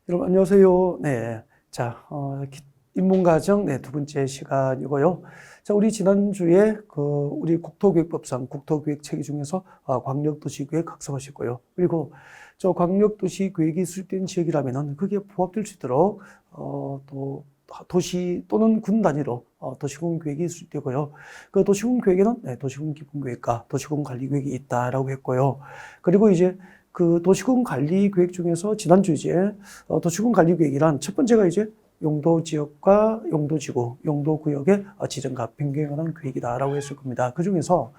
여러분 안녕하세요. 네, 자 인문과정 두 번째 시간이고요. 자, 우리 지난주에 우리 국토교육법상 국토계획 체계 중에서 광역도시계획 학습하셨고요. 그리고 저 광역도시계획이 수립된 지역이라면은 거기에 부합될 수 있도록 또 도시 또는 군 단위로 도시군 계획이 수립되고요. 그 도시군 계획에는 도시군 기본계획과 도시군 관리계획이 있다라고 했고요. 그리고 이제 그 도시군 관리 계획 중에서 지난주 이제 도시군 관리 계획이란 첫 번째가 이제 용도 지역과 용도 지구, 용도 구역의 지정과 변경에 관한 계획이다라고 했을 겁니다. 그 중에서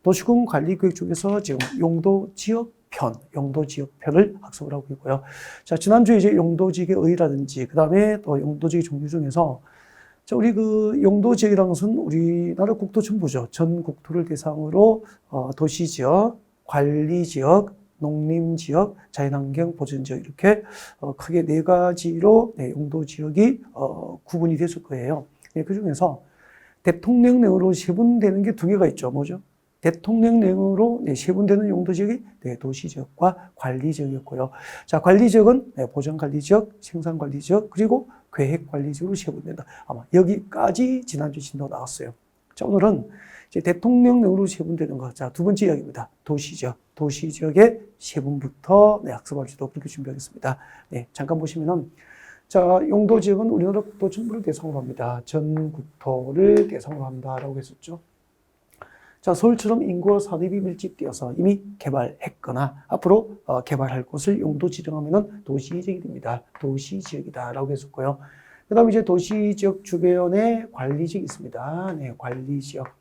도시군 관리 계획 중에서 지금 용도 지역편을 학습을 하고 있고요. 자, 지난주 이제 용도 지역의 의의라든지 그 다음에 또 용도 지역 종류 중에서 자, 우리 그 용도 지역이라는 것은 우리나라 국토 전부죠. 전 국토를 대상으로 도시 지역, 관리 지역, 농림지역, 자연환경 보전지역 이렇게 크게 네 가지로 용도 지역이 구분이 됐을 거예요. 그 중에서 대통령령으로 세분되는 게 두 개가 있죠. 뭐죠? 대통령령으로 세분되는 용도 지역이 도시지역과 관리지역이었고요. 자, 관리지역은 보전관리지역, 생산관리지역, 그리고 계획관리지역으로 세분된다. 아마 여기까지 지난주 진도 나왔어요. 자, 오늘은 이제 대통령령으로 세분되는 것. 자, 두 번째 이야기입니다. 도시지역. 도시지역의 세분부터 학습할 수 있도록 그렇게 준비하겠습니다. 네, 잠깐 보시면은, 자, 용도지역은 우리나라 국토 전부를 대상으로 합니다. 전 국토를 대상으로 한다라고 했었죠. 자, 서울처럼 인구와 산업이 밀집되어서 이미 개발했거나 앞으로 개발할 곳을 용도 지정하면은 도시지역이 됩니다. 도시지역이다라고 했었고요. 그 다음에 이제 도시지역 주변에 관리지역이 있습니다. 네, 관리지역.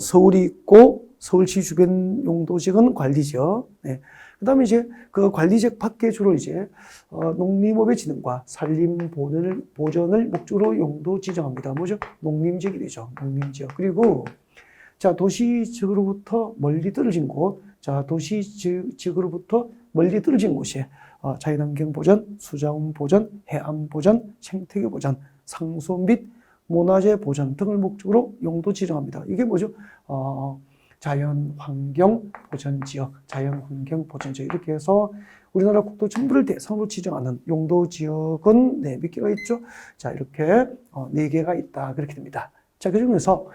서울이 있고 서울시 주변 용도지역은 관리지역. 네. 그 다음에 이제 그 관리지역 밖에 주로 이제 농림업의 진흥과 산림 보전을 목적으로 용도 지정합니다. 뭐죠? 농림지역이 되죠. 농림지역. 그리고 자, 도시지역으로부터 멀리 떨어진 곳. 자, 도시지역으로부터 멀리 떨어진 곳이 자연환경 보전, 수자원 보전, 해안 보전, 생태계 보전, 상수 및 문화재 보전 등을 목적으로 용도 지정합니다. 이게 뭐죠? 자연환경 보전지역, 자연환경 보전지역 이렇게 해서 우리나라 국토 전부를 대상으로 지정하는 용도 지역은 몇 개가 있죠? 자, 이렇게 4개가 있다. 그렇게 됩니다. 자, 그 중에서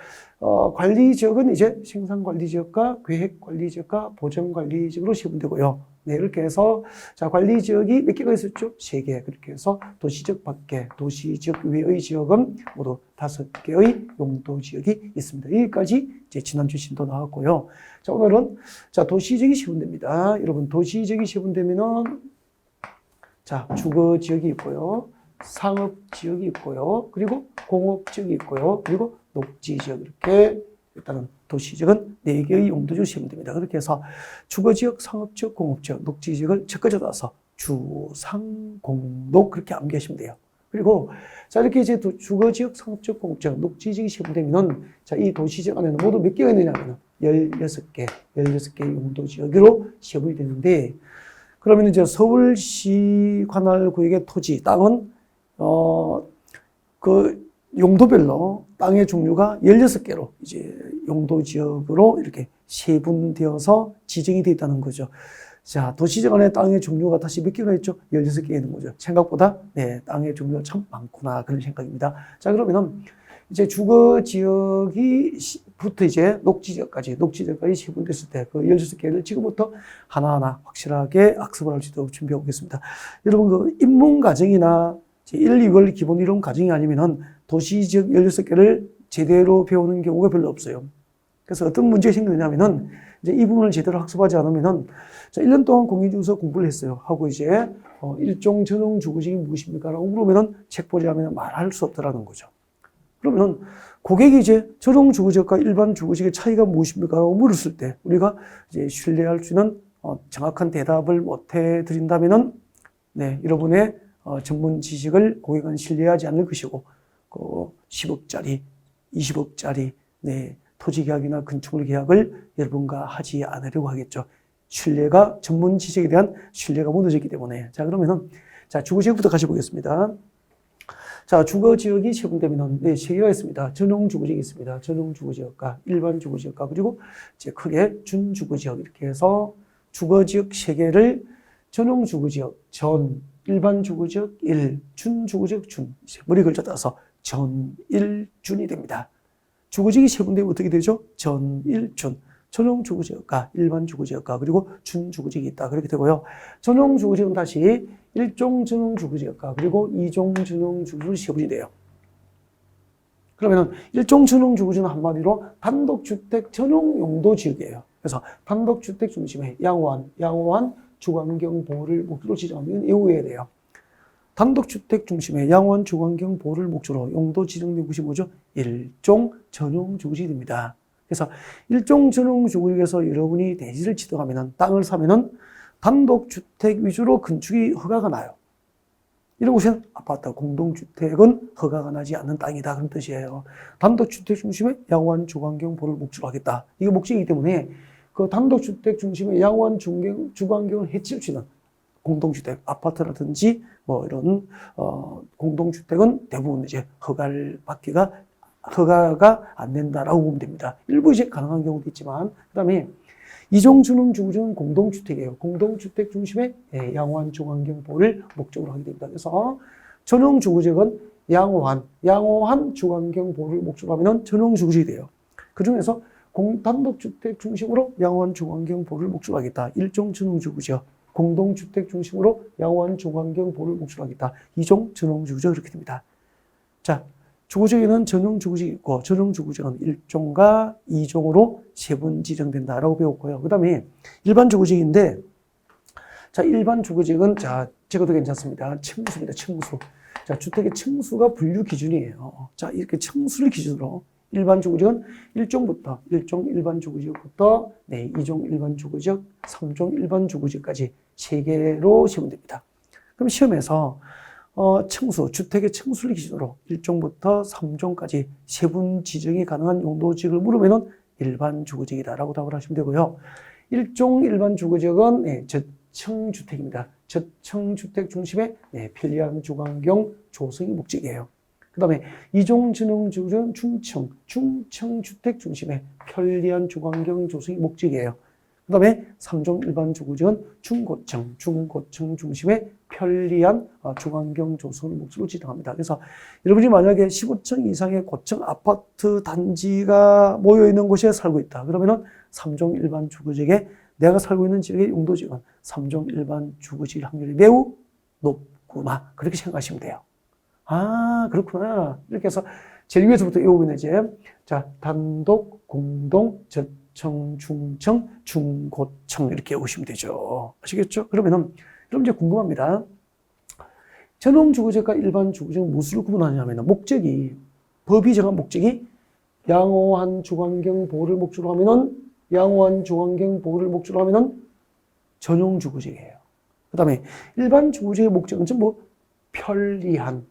관리지역은 이제 생산관리지역과 계획관리지역과 보전관리지역으로 세분되고요. 네, 이렇게 해서 자, 관리지역이 몇 개가 있었죠? 3개. 그렇게 해서 도시지역 밖에, 도시지역 외의 지역은 모두 5개의 용도지역이 있습니다. 여기까지 이제 지난주 진도 나왔고요. 자, 오늘은 자, 도시지역이 세분됩니다. 여러분, 도시지역이 세분되면은 자, 주거지역이 있고요. 상업지역이 있고요. 그리고 공업지역이 있고요. 그리고 녹지지역 이렇게 일단은 도시지역은 4개의 용도지역으로 세분됩니다. 그렇게 해서 주거지역, 상업지역, 공업지역, 녹지지역을 적어져 놔서 주, 상, 공, 녹 그렇게 암기하시면 돼요. 그리고 자, 이렇게 이제 주거지역, 상업지역, 공업지역, 녹지지역이 세분되면은 자, 이 도시지역 안에는 모두 몇 개가 있느냐면은 16개 용도지역으로 세분이 되는데 그러면 이제 서울시 관할 구역의 토지, 땅은 그 용도별로 땅의 종류가 16개로 이제 용도지역으로 이렇게 세분되어서 지정이 되어 있다는 거죠. 자, 도시지역 안에 땅의 종류가 다시 몇 개가 있죠? 16개 있는 거죠. 생각보다, 땅의 종류가 참 많구나. 그런 생각입니다. 자, 그러면은 이제 주거지역부터 이제 녹지지역까지 세분됐을 때 그 16개를 지금부터 하나하나 확실하게 학습을 할 수 있도록 준비해 보겠습니다. 여러분, 그 인문과정이나 1, 2월 기본 이론 과정이 아니면은 도시지역 16개를 제대로 배우는 경우가 별로 없어요. 그래서 어떤 문제가 생기냐면은 이제 이 부분을 제대로 학습하지 않으면은 자, 1년 동안 공인중개사 공부를 했어요. 하고 이제 일종 전용 주거지역이 무엇입니까? 라고 물으면은 책 보지 않으면 말할 수 없더라는 거죠. 그러면은 고객이 이제 전용 주거지역과 일반 주거지역의 차이가 무엇입니까? 라고 물었을 때 우리가 이제 신뢰할 수 있는 정확한 대답을 못 해드린다면은 여러분의 전문 지식을 고객은 신뢰하지 않을 것이고 10억짜리, 20억짜리 토지 계약이나 건축물 계약을 여러분과 하지 않으려고 하겠죠. 전문 지식에 대한 신뢰가 무너졌기 때문에. 자, 그러면은 자, 주거지역부터 같이 보겠습니다. 자, 주거지역이 세분되면 3개가 있습니다. 전용 주거지역이 있습니다. 전용 주거지역과 일반 주거지역과 그리고 이제 크게 준주거지역 이렇게 해서 주거지역 3개를 전용 주거지역 일반 주거지역 1, 준주거지역 준. 머리 글자 따서 전일준이 됩니다. 주거지역이 세 군데 어떻게 되죠? 전일준. 전용 주거지역과 일반 주거지역과 그리고 준주거지역이 있다. 그렇게 되고요. 전용 주거지역은 다시 1종 전용 주거지역과 그리고 2종 전용 주거지역이 세 분이 돼요. 그러면은 1종 전용 주거지역은 한마디로 단독주택 전용 용도 지역이에요. 그래서 단독주택 중심의 양호한 주거환경 보호를 목표로 지정하면 이해해야 돼요. 단독주택 중심의 양호한 주거환경 보호를 목표로 용도 지정된 곳이 뭐죠? 1종 전용 주거지역입니다. 그래서 1종 전용 주거지역에서 여러분이 대지를 취득하면 땅을 사면은 단독주택 위주로 건축이 허가가 나요. 이런 곳은 아파트, 공동주택은 허가가 나지 않는 땅이다. 그런 뜻이에요. 단독주택 중심의 양호한 주거환경 보호를 목표로 하겠다. 이게 목적이기 때문에 그 단독주택 중심의 양호한 주거환경을 해칠 수 있는 공동주택, 아파트라든지 뭐 이런 공동주택은 대부분 이제 허가가 안 된다라고 보면 됩니다. 일부 이제 가능한 경우도 있지만, 그다음에 이종 전용 주거지역은 공동주택이에요. 공동주택 중심의 양호한 주거환경 보호를 목적으로 하게 됩니다. 그래서 전용 주거지역은 양호한 주거환경 보호를 목적으로 하면 전용 주거지역이 돼요. 그 중에서 단독주택 중심으로 양호한 주거환경 보호를 목적으로 하겠다. 1종 전용 주거지역. 공동주택 중심으로 양호한 주거환경 보호를 목적으로 하겠다. 2종 전용 주거지역 이렇게 됩니다. 자, 주거지역에는 전용 주거지역이 있고 전용 주거지역은 1종과 2종으로 세 번 지정된다라고 배웠고요. 그 다음에 일반 주거지역인데, 자, 일반 주거지역은 자, 제가도 괜찮습니다. 층수입니다. 층수. 자, 주택의 층수가 분류 기준이에요. 자, 이렇게 층수를 기준으로 일반 주거지역은 1종 일반 주거지역부터 2종 일반 주거지역, 3종 일반 주거지역까지 3개로 세면 됩니다. 그럼 시험에서 주택의 층수를 기준으로 1종부터 3종까지 세분 지정이 가능한 용도지역을 물으면은 일반 주거지역이다라고 답을 하시면 되고요. 1종 일반 주거지역은 저층주택입니다. 저층주택 중심의 편리한 주거환경 조성이 목적이에요. 그 다음에 2종 전용 주거지역은 중층주택 중심의 편리한 주거환경 조성이 목적이에요. 그 다음에 3종 일반 주거지역은 중고층 중심의 편리한 주거환경 조성을 목적으로 지정합니다. 그래서 여러분이 만약에 15층 이상의 고층 아파트 단지가 모여있는 곳에 살고 있다. 그러면은 3종 일반 주거지역에 내가 살고 있는 지역의 용도지역은 3종 일반 주거지역 확률이 매우 높구나. 그렇게 생각하시면 돼요. 아, 그렇구나. 이렇게 해서 제일 위에서부터 외우면 이제, 자, 단독, 공동, 저층, 중층, 중고층 이렇게 외우시면 되죠. 아시겠죠? 그러면은, 그럼 이제 궁금합니다. 전용 주거지역과 일반 주거지역은 무엇을 구분하냐면, 법이 정한 목적이 양호한 주거환경 보호를 목적으로 하면은, 전용 주거지역이에요. 그 다음에 일반 주거지역의 목적은 전부 편리한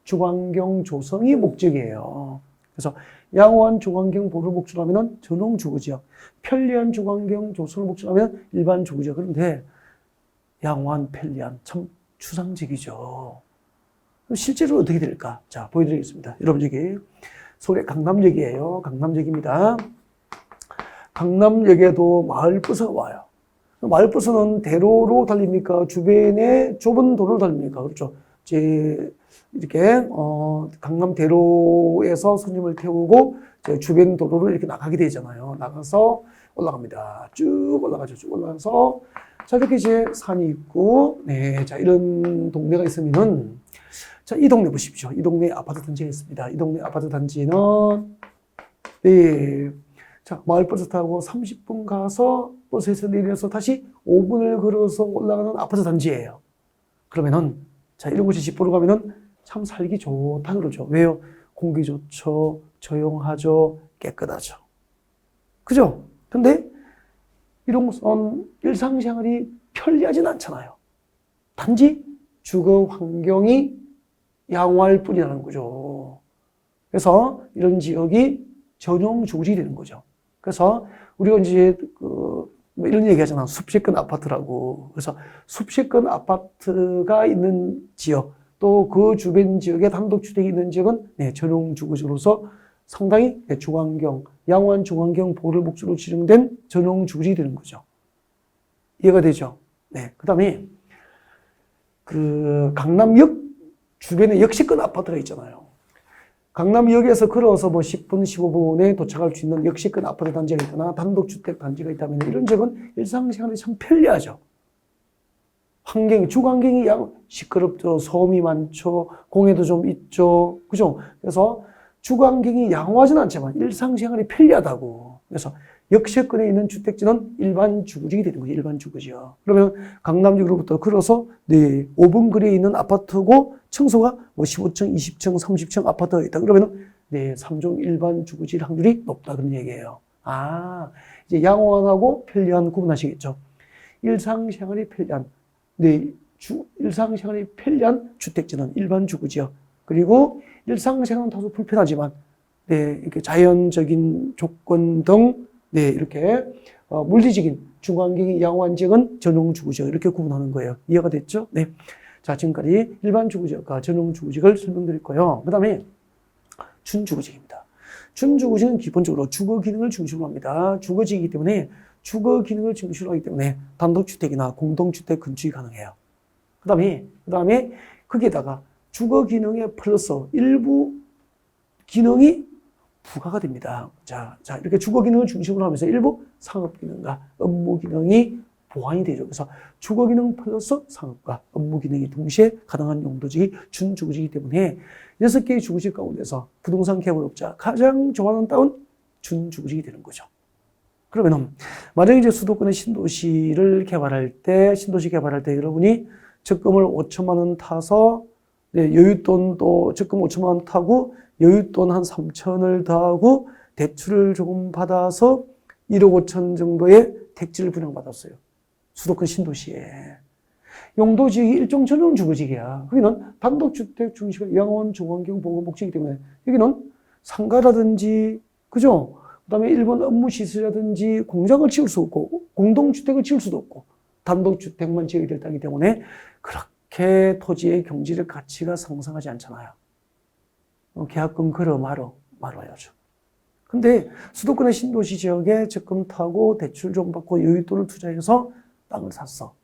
주거환경 조성이 목적이에요. 그래서 양호한 주거환경 보호를 목적으로 하면 전용 주거지역, 편리한 주거환경 조성을 목적으로 하면 일반 주거지역. 그런데 양호한, 편리한 참 추상적이죠. 실제로 어떻게 될까? 자, 보여드리겠습니다. 여러분, 여기 서울의 강남역이에요. 강남역입니다. 강남역에도 마을버스가 와요. 마을버스는 대로로 달립니까? 주변에 좁은 도로로 달립니까? 그렇죠. 이렇게, 강남 대로에서 손님을 태우고, 주변 도로로 이렇게 나가게 되잖아요. 나가서 올라갑니다. 쭉 올라가서, 자, 이렇게 이제 산이 있고, 네, 자, 이런 동네가 있으면은, 자, 이 동네 보십시오. 이 동네 아파트 단지가 있습니다. 이 동네 아파트 단지는, 네, 자, 마을버스 타고 30분 가서 버스에서 내려서 다시 5분을 걸어서 올라가는 아파트 단지예요. 그러면은, 자, 이런 곳에 집 보러 가면은 참 살기 좋다 그러죠. 왜요? 공기 좋죠, 조용하죠, 깨끗하죠. 그죠? 근데 이런 곳은 일상생활이 편리하진 않잖아요. 단지 주거 환경이 양호할 뿐이라는 거죠. 그래서 이런 지역이 전용 주거지역이 되는 거죠. 그래서 우리가 이제 뭐 이런 얘기 하잖아. 숲시권 아파트라고. 그래서 숲시권 아파트가 있는 지역, 또 그 주변 지역에 단독주택이 있는 지역은 전용 주거지로서 상당히 양호한 주거환경 보호를 목적으로 지정된 전용 주거지역이 되는 거죠. 이해가 되죠? 네. 그 다음에 그 강남역 주변에 역세권 아파트가 있잖아요. 강남역에서 걸어서 뭐 10분, 15분에 도착할 수 있는 역세권 아파트 단지가 있거나 단독주택 단지가 있다면 이런 지역은 일상생활이 참 편리하죠. 주거환경이 시끄럽죠. 소음이 많죠. 공해도 좀 있죠. 그죠? 그래서 주거환경이 양호하진 않지만 일상생활이 편리하다고. 그래서 역세권에 있는 주택지는 일반 주거지가 되는 거예요. 일반 주거지요. 그러면 강남역으로부터 걸어서 5분 거리에 있는 아파트고 층수가 뭐 15층, 20층, 30층 아파트가 있다. 그러면 3종 일반 주거지일 확률이 높다. 그런 얘기예요. 이제 양호하고 편리한 구분하시겠죠. 일상생활이 편리한 일상생활이 편리한 주택지는 일반 주거지요. 그리고 일상생활은 다소 불편하지만, 이렇게 자연적인 조건 등, 이렇게, 물리적인 주거환경이 양호한 지역은 전용 주거지역 이렇게 구분하는 거예요. 이해가 됐죠? 네. 자, 지금까지 일반 주거지역과 전용 주거지역을 설명드렸고요. 그 다음에 준주거지역입니다. 준주거지역은 기본적으로 주거 기능을 중심으로 합니다. 주거지이기 때문에 주거 기능을 중심으로 하기 때문에 단독주택이나 공동주택 건축이 가능해요. 그 다음에 거기에다가 주거 기능에 플러스 일부 기능이 부과가 됩니다. 자, 이렇게 주거 기능을 중심으로 하면서 일부 상업 기능과 업무 기능이 보완이 되죠. 그래서 주거 기능 플러스 상업과 업무 기능이 동시에 가능한 용도지역이 준주거지이기 때문에 6개의 주거지역 가운데서 부동산 개발업자 가장 좋아하는 땅은 준주거지역이 되는 거죠. 그러면 만약에 이제 수도권의 신도시 개발할 때 여러분이 적금을 5천만 원 타서 여윳돈 또 적금 5천만 원 타고 여윳돈 한 3천을 더하고 대출을 조금 받아서 1억 5천 정도의 택지를 분양받았어요. 수도권 신도시에. 용도지역이 일종 전용 주거지역이야. 거기는 단독주택 중심의 양호한 주거환경 보호 목적이기 때문에 여기는 상가라든지, 그죠? 그 다음에 일본 업무시설이라든지 공장을 지을 수 없고, 공동주택을 지을 수도 없고, 단독주택만 지어야 될 땅이기 때문에 그렇게 토지의 경제적 가치가 상승하지 않잖아요. 계약금 걸어 말아야죠. 근데 수도권의 신도시 지역에 적금 타고 대출 좀 받고 여윳돈을 투자해서 땅을 샀어.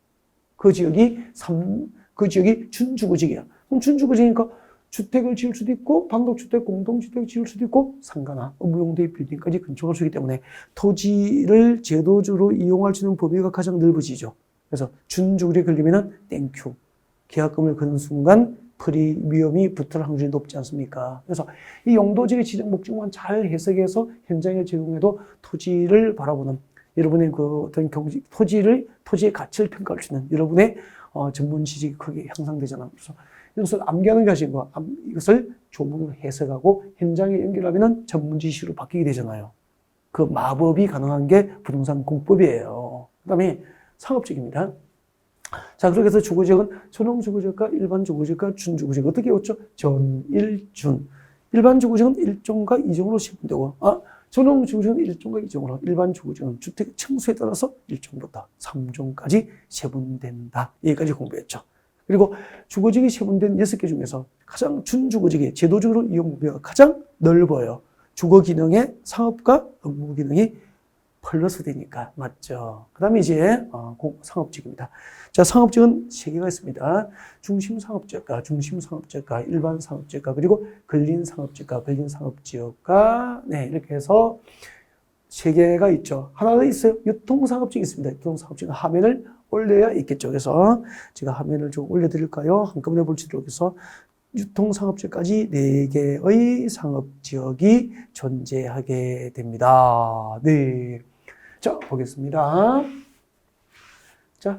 그 지역이 준주거지역이야. 그럼 준주거지니까 주택을 지을 수도 있고 단독주택, 공동주택을 지을 수도 있고 상가나 업무용도의 빌딩까지 건축할 수 있기 때문에 토지를 제도적으로 이용할 수 있는 범위가 가장 넓어지죠. 그래서 준주거지에 걸리면은 땡큐. 계약금을 거는 순간 프리미엄이 붙을 확률이 높지 않습니까? 그래서 이 용도지의 지정 목적만 잘 해석해서 현장에 적용해도 토지를 바라보는 여러분의 그 어떤 토지의 가치를 평가할 수 있는 여러분의 전문 지식이 크게 향상되잖아요. 그래서 이것을 암기하는 것이 이것을 조문으로 해석하고 현장에 연결하면 전문 지식으로 바뀌게 되잖아요. 그 마법이 가능한 게 부동산 공법이에요. 그 다음에 상업적입니다. 자, 그렇게 해서 주거지역은 전용 주거지역과 일반 주거지역과 준주거지역 어떻게 외웠죠? 전일준. 일반 주거지역은 1종과 2종으로 시분되고, 전용 주거지역은 1종과 2종으로, 일반 주거지역은 주택 층수에 따라서 1종부터 3종까지 세분된다. 여기까지 공부했죠. 그리고 주거지역이 세분된 6개 중에서 가장 준주거지역의 제도적으로 이용 범위가 가장 넓어요. 주거 기능의 상업과 업무 기능이 플러스 되니까. 맞죠? 그 다음에 이제 상업지역입니다. 자, 상업지역은 3개가 있습니다. 중심상업지역과 중심상업지역과 일반상업지역과 그리고 근린상업지역과 근린상업지역과 이렇게 해서 3개가 있죠. 하나 더 있어요. 유통상업지역이 있습니다. 유통상업지역은 화면을 올려야 있겠죠. 그래서 제가 화면을 좀 올려드릴까요? 한꺼번에 볼 수 있도록 해서 유통상업지역까지 4개의 상업지역이 존재하게 됩니다. 네. 자, 보겠습니다. 자,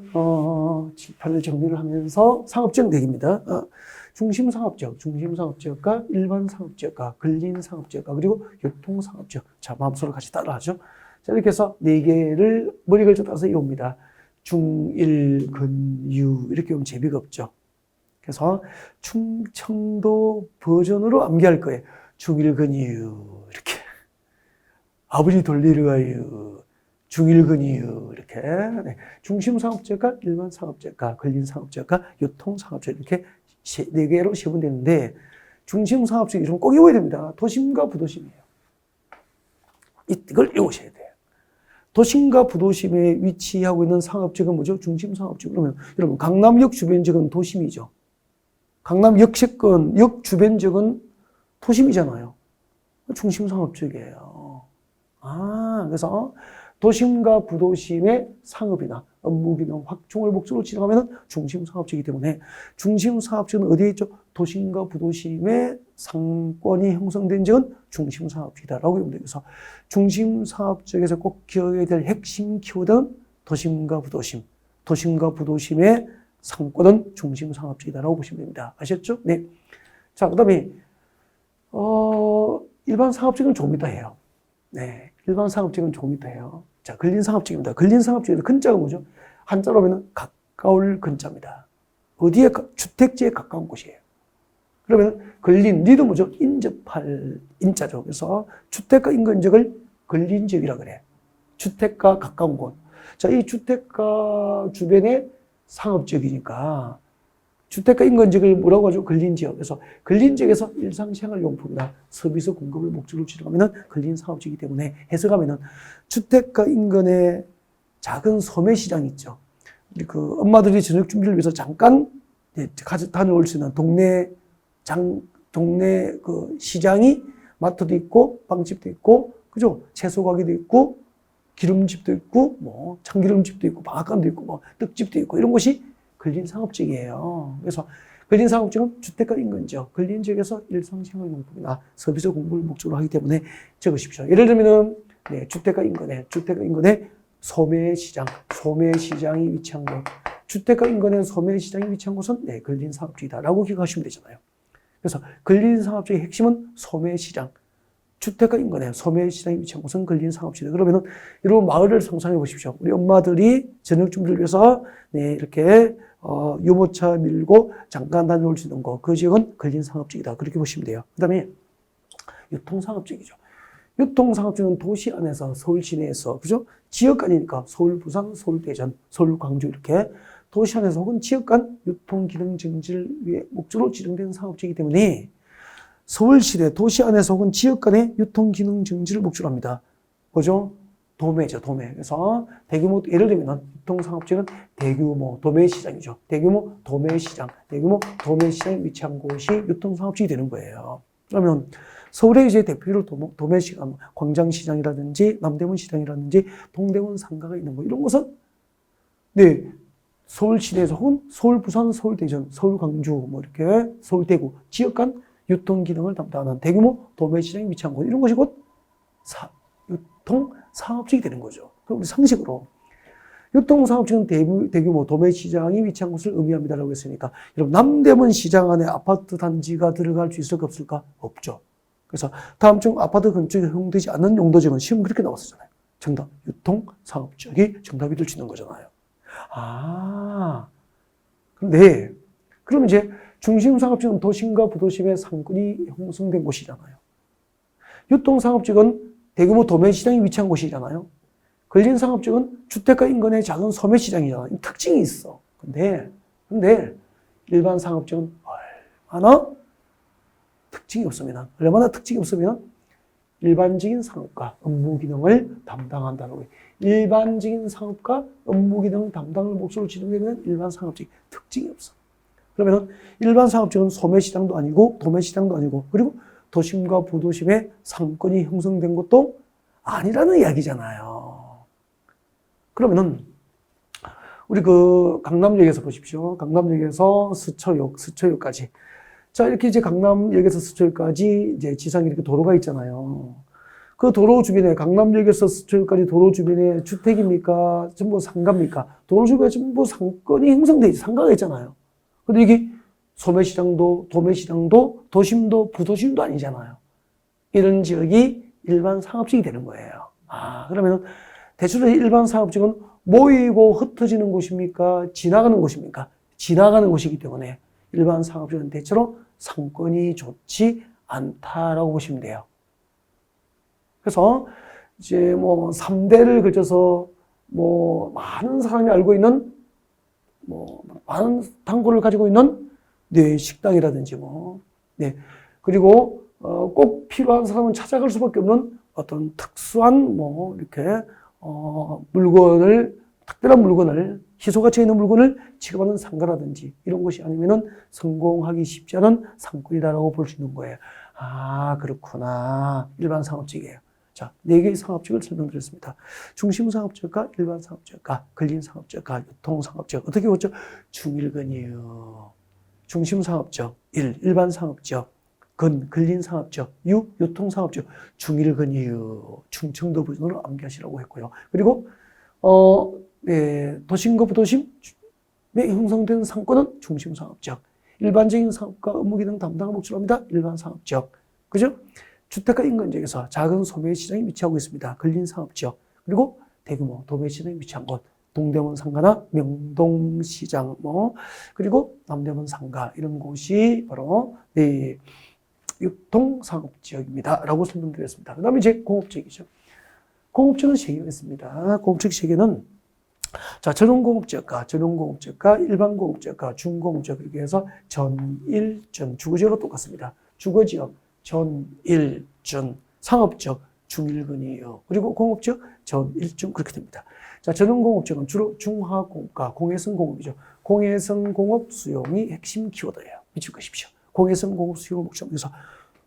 칠판을 정리를 하면서 상업지역 4개입니다. 중심상업지역과 일반상업지역과 근린상업지역과 그리고 유통상업지역. 자, 마음속으로 같이 따라하죠. 자, 이렇게 해서 4개를 머리 걸쳐 따서 이옵니다. 중, 근, 유 이렇게 오면 재미가 없죠. 그래서 충청도 버전으로 암기할 거예요. 중일근이유 이렇게 아버지 돌리러 가유 중일근이유 이렇게 중심상업지역과 일반상업지역과 근린상업지역과 유통상업지역 이렇게 4개로 세분되는데 중심상업지역 이름 꼭 외워야 됩니다. 도심과 부도심이에요. 이걸 외우셔야 돼요. 도심과 부도심에 위치하고 있는 상업지역은 뭐죠? 중심 상업지역. 그러면 여러분 강남역 주변 지역은 도심이죠. 강남 역세권, 역 주변 지역은 도심이잖아요. 중심 상업지역이에요. 그래서 도심과 부도심의 상업이나 업무 기능 확충을 목적으로 진행하면 중심 상업지이기 때문에 중심 상업지는 어디에 있죠? 도심과 부도심의 상권이 형성된 지역은 중심 상업지이다라고 보면 돼요. 그래서 중심 상업지역에서 꼭 기억해야 될 핵심 키워드는 도심과 부도심, 도심과 부도심의 상권은 중심 상업지이다라고 보시면 됩니다. 아셨죠? 네. 자, 그다음에 일반 상업지역은 조금 이따 해요. 네, 일반 상업지역은 조금 이따 해요. 자, 근린 상업지역입니다. 근린 상업지역에서 근자가 뭐죠? 한자로 하면 가까울 근자입니다. 어디에? 주택지에 가까운 곳이에요. 그러면 근린, 리도 뭐죠? 인접할 인자죠. 그래서 주택가 인근 지역을 근린 지역이라 그래. 주택가 가까운 곳. 자, 이 주택가 주변에 상업지역이니까 주택가 인근 지역을 뭐라고 하죠? 근린 지역. 그래서 근린 지역에서 일상생활용품이나 서비스 공급을 목적으로 진행하면 근린 상업지이기 때문에 해석하면은 주택가 인근에 작은 소매 시장 있죠. 그 엄마들이 저녁 준비를 위해서 잠깐 다녀올 수 있는 동네 그 시장이 마트도 있고 빵집도 있고 그죠? 채소 가게도 있고 기름집도 있고 뭐 참기름집도 있고 방앗간도 있고 뭐 떡집도 있고 이런 곳이 근린 상업지역이에요. 그래서 근린 상업지역은 주택가 인근지역, 근린 지역에서 일상생활용품이나 서비스 공급을 목적으로 하기 때문에 적으십시오. 예를 들면은 주택가 인근에 소매시장이 위치한 곳, 주택가 인근에 소매시장이 위치한 곳은 근린 상업지역이다라고 기억하시면 되잖아요. 그래서 근린 상업지역의 핵심은 소매시장, 주택가 인근에 소매시장이 위치한 곳은 근린 상업지다. 그러면은 이런 마을을 상상해 보십시오. 우리 엄마들이 저녁 준비를 위해서 이렇게 유모차 밀고 잠깐 다녀올 수 있는 곳, 그 지역은 근린 상업지이다. 그렇게 보시면 돼요. 그다음에 유통상업지이죠. 유통상업지는 도시 안에서 서울 시내에서 그죠? 지역 간이니까 서울, 부산, 서울, 대전, 서울, 광주 이렇게 도시 안에서 혹은 지역 간 유통 기능 증진을 위해 목적으로 지정된 상업지이기 때문에 서울시내 도시 안에서 혹은 지역 간의 유통 기능 증진을 목적으로 합니다. 뭐죠? 도매죠, 도매. 그래서 대규모, 예를 들면 유통상업지는 대규모 도매시장이죠. 대규모 도매시장, 대규모 도매시장에 위치한 곳이 유통상업지이 되는 거예요. 그러면 서울의 이제 대표로 도매시장, 광장시장이라든지 남대문 시장이라든지 동대문 상가가 있는 거 이런 곳은 서울 시내에서 혹은 서울, 부산, 서울, 대전, 서울, 광주 뭐 이렇게 서울, 대구 지역 간 유통 기능을 담당하는 대규모 도매시장이 위치한 곳 이런 것이 곧 유통 상업지이 되는 거죠. 그럼 우리 상식으로 유통 상업지는 대규모 도매시장이 위치한 곳을 의미합니다라고 했으니까 여러분 남대문 시장 안에 아파트 단지가 들어갈 수 있을까 없을까? 없죠. 그래서 다음 중 아파트 근처에 허용되지 않는 용도지역은 시험 그렇게 나왔었잖아요. 정답 유통 상업지역이 정답이 될 수 있는 거잖아요. 그런데 그럼 이제 중심상업지역은 도심과 부도심의 상권이 형성된 곳이잖아요. 유통상업지역은 대규모 도매시장이 위치한 곳이잖아요. 근린상업지역은 주택가 인근의 작은 소매시장이잖아요. 특징이 있어. 근데 일반 상업지역은 얼마나 특징이 없으면 일반적인 상업과 업무 기능을 담당한다고 해요. 일반적인 상업과 업무 기능 담당을 목적으로 진행되는 일반 상업지역 특징이 없어. 그러면 일반 상업지역은 소매시장도 아니고 도매시장도 아니고 그리고 도심과 부도심의 상권이 형성된 것도 아니라는 이야기잖아요. 그러면은 우리 그 강남역에서 보십시오. 강남역에서 스쳐역까지. 자, 이렇게 이제 강남역에서 스쳐역까지 이제 지상에 이렇게 도로가 있잖아요. 그 도로 주변에 강남역에서 스쳐역까지 도로 주변에 주택입니까? 전부 상가입니까? 도로 주변에 전부 상권이 형성돼 있죠. 상가가 있잖아요. 근데 이게 소매시장도 도매시장도 도심도 부도심도 아니잖아요. 이런 지역이 일반 상업지역이 되는 거예요. 그러면 대체로 일반 상업지역은 모이고 흩어지는 곳입니까? 지나가는 곳입니까? 지나가는 곳이기 때문에 일반 상업지역은 대체로 상권이 좋지 않다라고 보시면 돼요. 그래서 이제 뭐 3대를 거쳐서 뭐 많은 사람이 알고 있는 뭐 많은 단골을 가지고 있는 식당이라든지 그리고 꼭 필요한 사람은 찾아갈 수밖에 없는 어떤 특수한 이렇게 특별한 물건을, 희소가치 있는 물건을 취급하는 상가라든지 이런 것이 아니면은 성공하기 쉽지 않은 상권이다라고 볼 수 있는 거예요. 아, 그렇구나. 일반 상업적이에요. 자, 4개의 상업적을 설명드렸습니다. 중심 상업적과 일반 상업적과 근린 상업적과 유통 상업적. 어떻게 보죠? 중일근이요. 중심 상업적, 일반 상업적, 근린 상업적, 유통 상업적, 중일근이요. 충청도 버전으로 암기하시라고 했고요. 그리고 도심과 부도심에 형성된 상권은 중심 상업적. 일반적인 사업과 업무 기능 담당을 목적으로 합니다. 일반 상업적. 그죠? 주택가 인근 지역에서 작은 소매 시장이 위치하고 있습니다. 근린 상업적. 그리고 대규모 도매 시장이 위치한 곳. 동대문 상가나 명동시장, 그리고 남대문 상가, 이런 곳이 바로, 유통상업지역입니다. 라고 설명드렸습니다. 그 다음에 이제 공업지역이죠. 공업지역은 3개가 있습니다. 공업지역 3개는, 자, 전용공업지역과 일반 공업지역과 중공업지역, 이렇게 해서 전일준, 주거지역과 똑같습니다. 주거지역, 전일준, 상업지역, 중일근이에요. 그리고 공업지역, 전일준, 그렇게 됩니다. 자, 전용공업지역은 주로 중화공업과 공해성 공업이죠. 공해성 공업 수용이 핵심 키워드예요. 미칠 것이십시오. 공해성 공업 수용을 목적으로 해서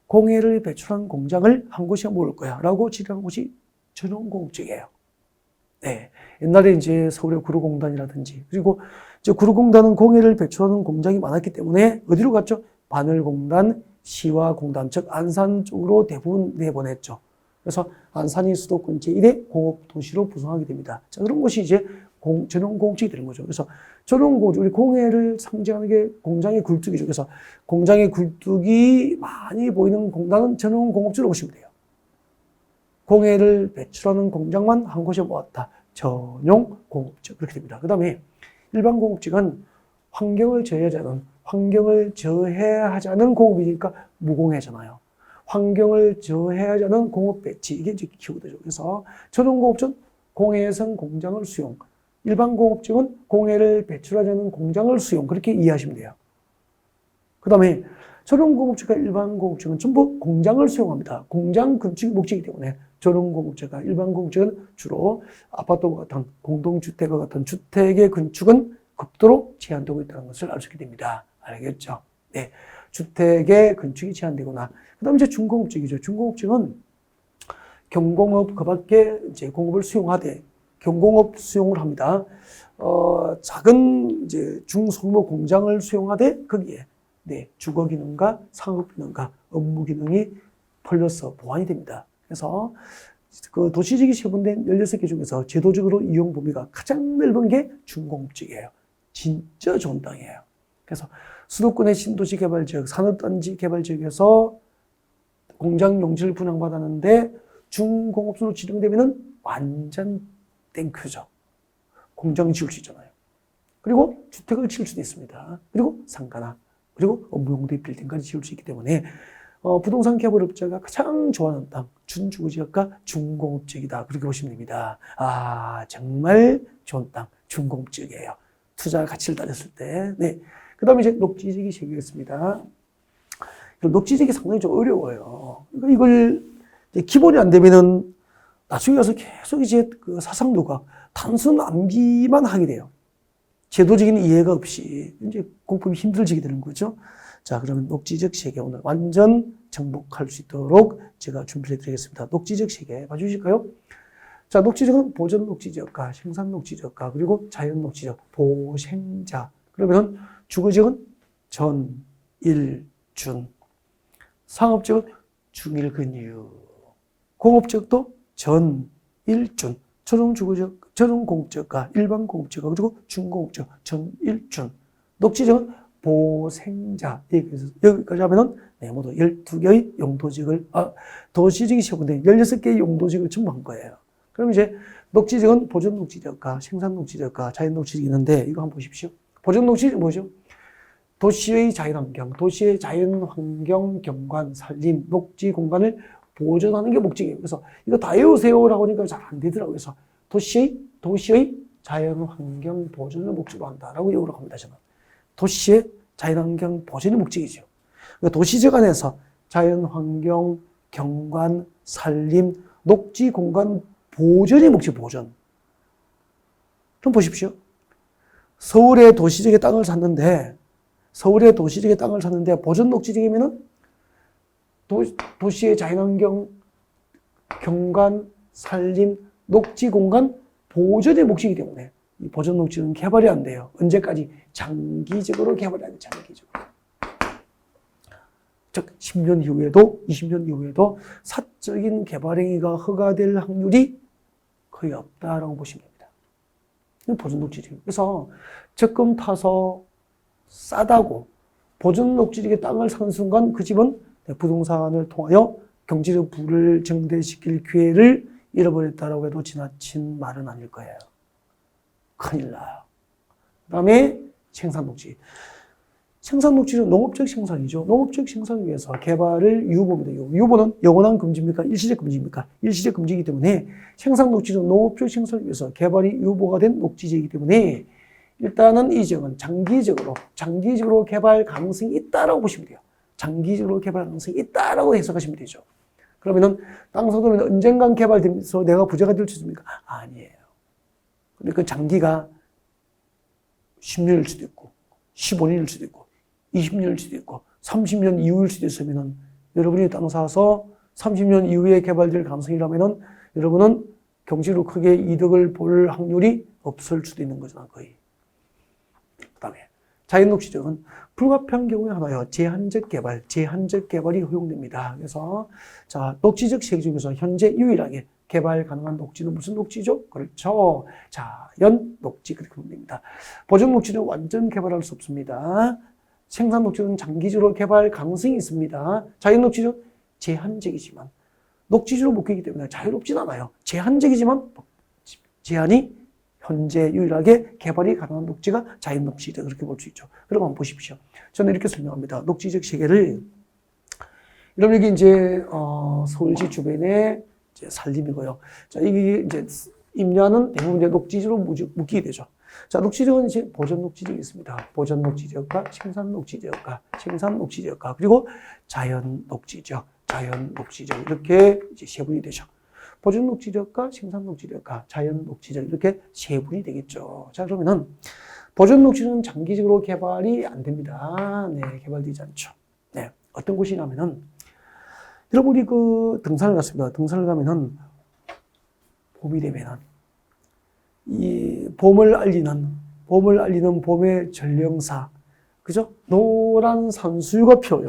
공해를 배출한 공장을 한 곳이 모을 거야 라고 지정한 곳이 전용공업지역이에요. 네. 옛날에 이제 서울의 구로공단이라든지, 그리고 이제 구로공단은 공해를 배출하는 공장이 많았기 때문에 어디로 갔죠? 바늘공단, 시화공단, 즉 안산 쪽으로 대부분 내보냈죠. 그래서 안산이 수도권 제1의 공업도시로 부상하게 됩니다. 자, 그런 것이 이제 전용공업지역이 되는 거죠. 그래서 전용공업지, 우리 공해를 상징하는 게 공장의 굴뚝이죠. 그래서 공장의 굴뚝이 많이 보이는 공단은 전용공업지로 보시면 돼요. 공해를 배출하는 공장만 한 곳에 모았다. 전용공업지역. 그렇게 됩니다. 그 다음에 일반 공업지역은 환경을 저해하지 않은 공업이니까 무공해잖아요. 환경을 저해하지 않은 공업 배치, 이게 이제 키워드죠. 그래서 전용공업지역은 공해성 공장을 수용, 일반 공업지역은 공해를 배출하지 않는 공장을 수용, 그렇게 이해하시면 돼요. 그 다음에 전용공업지역과 일반 공업지역은 전부 공장을 수용합니다. 공장 건축이 목적이기 때문에 전용공업지역과 일반 공업지역은 주로 아파트와 같은 공동주택과 같은 주택의 건축은 급도로 제한되고 있다는 것을 알 수 있게 됩니다. 알겠죠? 네. 주택의 건축이 제한되거나, 그 다음에 이제 중공업지역이죠. 중공업지역은 경공업, 그 밖에 이제 공업을 수용하되, 경공업 수용을 합니다. 작은 이제 중소규모 공장을 수용하되, 거기에, 주거 기능과 상업 기능과 업무 기능이 펄려서 보완이 됩니다. 그래서 그 도시지역이 세분된 16개 중에서 제도적으로 이용 범위가 가장 넓은 게 중공업지역이에요. 진짜 좋은 땅이에요. 그래서 수도권의 신도시 개발지역, 산업단지 개발지역에서 공장 용지를 분양받았는데 중공업소로 지정되면 완전 땡큐죠. 공장 지을 수 있잖아요. 그리고 주택을 지을 수도 있습니다. 그리고 상가나, 그리고 업무용도의 빌딩까지 지을 수 있기 때문에 부동산 개발업자가 가장 좋아하는 땅, 준주거지역과 중공업지역이다. 그렇게 보시면 됩니다. 아, 정말 좋은 땅, 중공업지역이에요. 투자 가치를 따졌을 때. 네. 그 다음에 이제 녹지지역이 3개가 있습니다. 녹지지역이 상당히 좀 어려워요. 그러니까 이걸 이제 기본이 안 되면은 나중에 가서 계속 이제 그 사상도가 단순 암기만 하게 돼요. 제도적인 이해가 없이 이제 공법이 힘들어지게 되는 거죠. 자, 그러면 녹지적 세계 오늘 완전 정복할 수 있도록 제가 준비해 드리겠습니다. 녹지적 세계 봐주실까요? 자, 녹지적은 보전 녹지적과 생산 녹지적과 그리고 자연 녹지적, 보생자. 그러면 주거지역은 전, 일, 준. 상업지역은 중일, 근유. 공업지역도 전, 일, 준. 전용주거지역, 전용공업지역과 일반 공업지역, 그리고 중공업지역, 전, 일, 준. 녹지적은 보생자. 여기까지 하면은, 모두 12개의 용도지역을, 도시지역이 세분된 16개의 용도지역을 전부 한 거예요. 그럼 이제, 녹지적은 보전 녹지적과 생산 녹지적과 자연 녹지적이 있는데, 이거 한번 보십시오. 보전 녹지적은 뭐죠? 도시의 자연환경, 도시의 자연환경, 경관, 산림, 녹지 공간을 보존하는 게 목적이에요. 그래서 이거 다 외우세요라고 하니까 잘 안 되더라고요. 그래서 도시의 자연환경 보존을 목적으로 한다라고 외우라고 합니다. 저는. 도시의 자연환경 보존이 목적이죠. 그러니까 도시적 안에서 자연환경, 경관, 산림, 녹지 공간 보전의 목적, 보전. 그럼 보십시오. 서울의 도시적의 땅을 샀는데, 보전 녹지지역이면은 도시의 자연환경, 경관, 산림, 녹지 공간, 보전의 목적이기 때문에 이 보전 녹지는 개발이 안 돼요. 언제까지? 장기적으로 개발이 안 돼요. 장기적으로. 즉 10년 이후에도 20년 이후에도 사적인 개발 행위가 허가될 확률이 거의 없다라고 보시면 됩니다. 보전 녹지지역. 그래서 적금 타서 싸다고 보전 녹지지역의 땅을 사는 순간 그 집은 부동산을 통하여 경제적 부를 증대시킬 기회를 잃어버렸다라고 해도 지나친 말은 아닐 거예요. 큰일 나요. 그 다음에 생산녹지. 생산녹지는 농업적 생산이죠. 농업적 생산을 위해서 개발을 유보입니다. 유보는 영원한 금지입니까? 일시적 금지입니까? 일시적 금지이기 때문에 생산녹지는 농업적 생산을 위해서 개발이 유보가 된 녹지지이기 때문에 일단은 이 지역은 장기적으로 개발 가능성이 있다라고 보시면 돼요. 장기적으로 개발 가능성이 있다라고 해석하시면 되죠. 그러면은 땅 사도면 언젠간 개발되면서 내가 부자가 될 수 있습니까? 아니에요. 근데 그 장기가 10년일 수도 있고, 15년일 수도 있고, 20년일 수도 있고, 30년 이후일 수도 있으면은 여러분이 땅 사서 30년 이후에 개발될 가능성이라면은 여러분은 경제로 크게 이득을 볼 확률이 없을 수도 있는 거잖아, 거의. 그 다음에 자연녹지적은 불가피한 경우에 하나요. 제한적 개발이 허용됩니다. 그래서 자, 녹지적 세계 중에서 현재 유일하게 개발 가능한 녹지는 무슨 녹지죠? 그렇죠. 자연 녹지 그렇게 보면 됩니다. 보전 녹지는 완전 개발할 수 없습니다. 생산 녹지는 장기적으로 개발 가능성이 있습니다. 자연 녹지는 제한적이지만 녹지주로 묶이기 때문에 자유롭진 않아요. 제한적이지만 제한이 현재 유일하게 개발이 가능한 녹지가 자연 녹지다. 그렇게 볼 수 있죠. 여러분 한번 보십시오. 저는 이렇게 설명합니다. 녹지적 세계를 여러분 여기 이제 서울시 주변에 이제 산림이고요. 자, 이게 이제 임야는 대부분 이제 녹지지로 묶이게 되죠. 자, 녹지지역은 이제 보전 녹지지역이 있습니다. 보전 녹지지역과 생산 녹지지역과 그리고 자연 녹지지역 이렇게 이제 세분이 되죠. 보전 녹지지역과 생산 녹지지역과 자연 녹지지역 이렇게 세분이 되겠죠. 자, 그러면은 보전 녹지는 장기적으로 개발이 안 됩니다. 네, 개발되지 않죠. 네, 어떤 곳이냐면은 여러분이 그 등산을 갔습니다. 등산을 가면은 봄이 되면은 이 봄을 알리는 봄의 전령사, 그죠? 노란 산수유가 피어요.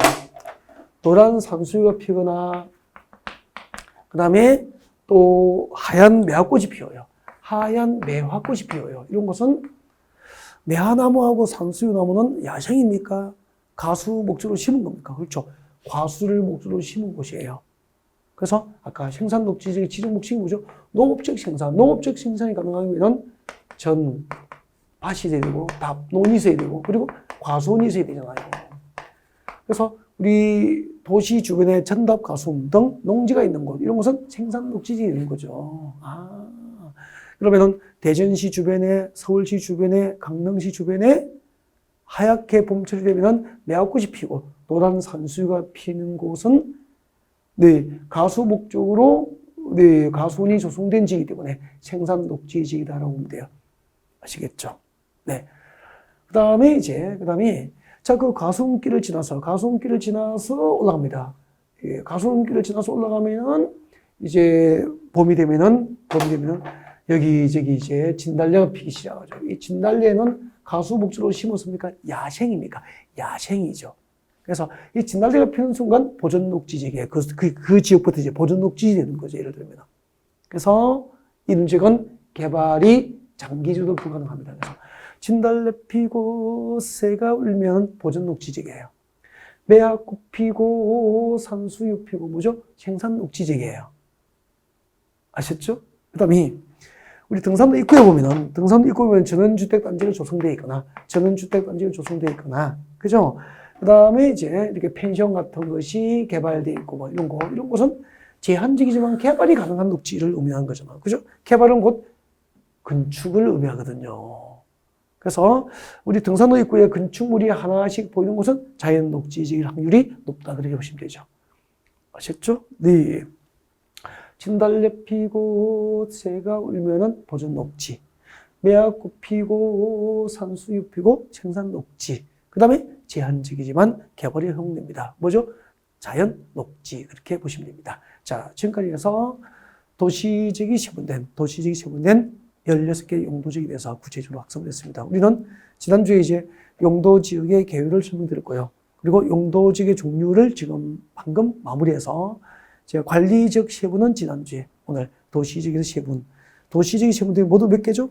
노란 산수유가 피거나 그 다음에 또 하얀 매화꽃이 피어요. 하얀 매화꽃이 피어요. 이런 것은 매화나무하고 산수유나무는 야생입니까? 가수 목적으로 심은 겁니까? 그렇죠. 과수를 목적으로 심은 곳이에요. 그래서 아까 생산 녹지지역의 지적 목적이 뭐죠? 농업적 생산. 농업적 생산이 가능하면 전 밭이 있어야 되고, 논이 있어야 되고, 그리고 과수원이 있어야 되잖아요. 그래서 우리 도시 주변에 전답 가수원 등 농지가 있는 곳, 이런 곳은 생산 녹지지에 있는 거죠. 그러면은 대전시 주변에, 서울시 주변에, 강릉시 주변에 하얗게 봄철이 되면은 매화꽃이 피고 노란 산수유가 피는 곳은 네, 가수 목적으로 네, 가수원이 조성된 지이기 때문에 생산 녹지지이다라고 보면 돼요. 아시겠죠? 네. 그다음에 자, 그 가수원길을 지나서 올라갑니다. 예, 가수원길을 지나서 올라가면은 이제 봄이 되면은 여기저기 이제 진달래가 피기 시작하죠. 이 진달래는 가수 목적으로 심었습니까? 야생입니까? 야생이죠. 그래서 이 진달래가 피는 순간 보전 녹지지역에 그 지역부터 이제 보전 녹지지 되는 거죠. 예를 들면. 그래서 이런 지역은 개발이 장기적으로 불가능합니다. 그래서 진달래 피고 새가 울면 보전 녹지지역이에요. 매화꽃 피고 산수유 피고 뭐죠? 생산 녹지지역이에요. 아셨죠? 그다음에 우리 등산로 입구에 보면 전원주택 단지가 조성되어 있거나 그죠? 그 다음에 이제 이렇게 펜션 같은 것이 개발되어 있고 뭐 이런 곳은 제한적이지만 개발이 가능한 녹지를 의미하는 거잖아. 그죠? 개발은 곧 건축을 의미하거든요. 그래서 우리 등산로 입구에 건축물이 하나씩 보이는 곳은 자연 녹지지일 확률이 높다. 그렇게 보시면 되죠. 아셨죠? 네. 진달래 피고 새가 울면은 보전 녹지. 매화꽃 피고 산수유 피고 생산 녹지. 그 다음에 제한적이지만 개발이 허용됩니다. 뭐죠? 자연 녹지. 그렇게 보시면 됩니다. 자, 지금까지 해서 도시적이 세분된 16개 용도지역에 대해서 구체적으로 학습을 했습니다. 우리는 지난주에 이제 용도지역의 개요를 설명드렸고요. 그리고 용도지역의 종류를 지금 방금 마무리해서 제가 관리적 세분은 지난주에, 오늘 도시적에서 세분. 도시적의 세분들이 모두 몇 개죠?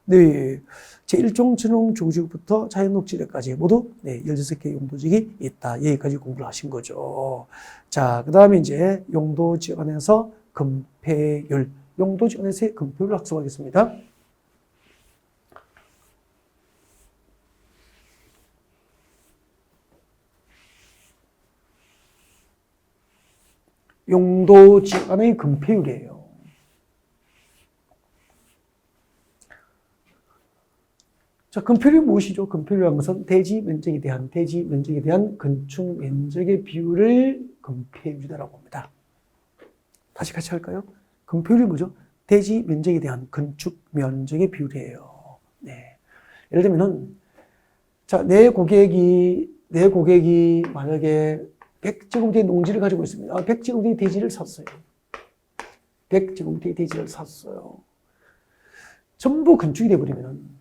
네. 제1종 전용조구지역부터 자연녹지역까지 모두 16개 용도지역이 있다. 여기까지 공부를 하신 거죠. 자, 그 다음에 이제 용도지역 안에서 금폐율. 용도지역 안에서의 금폐율을 학습하겠습니다. 용도지역 안의 금폐율이에요. 자, 금폐율이 무엇이죠? 금폐율이라는 것은 대지 면적에 대한 건축 면적의 비율을 금폐율이라고 합니다. 다시 같이 할까요? 금폐율이 뭐죠? 대지 면적에 대한 건축 면적의 비율이에요. 네. 예를 들면은, 자, 내 고객이 만약에 100제곱미터의 농지를 가지고 있습니다. 100제곱미터의 대지를 샀어요. 100제곱미터의 대지를 샀어요. 전부 건축이 돼버리면은,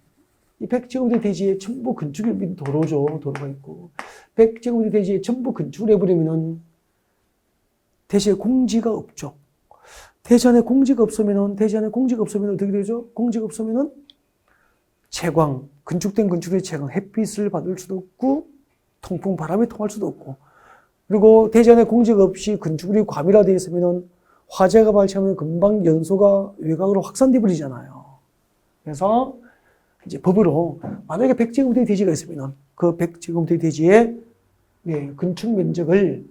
이 100제곱미터 대지에 전부 건축이 도로죠. 도로가 있고. 100제곱미터 대지에 전부 건축을 해버리면은, 대지에 공지가 없죠. 대지 안에 공지가 없으면은 어떻게 되죠? 공지가 없으면은 채광, 건축된 건축의 채광, 햇빛을 받을 수도 없고, 통풍, 바람이 통할 수도 없고, 그리고 대지 안에 공지가 없이 건축물이 과밀화되어 있으면은 화재가 발생하면 금방 연소가 외곽으로 확산돼 버리잖아요. 그래서 이제 법으로 만약에 100제곱미터 대지가 있으면은 그 100제곱미터 대지의 건축 면적을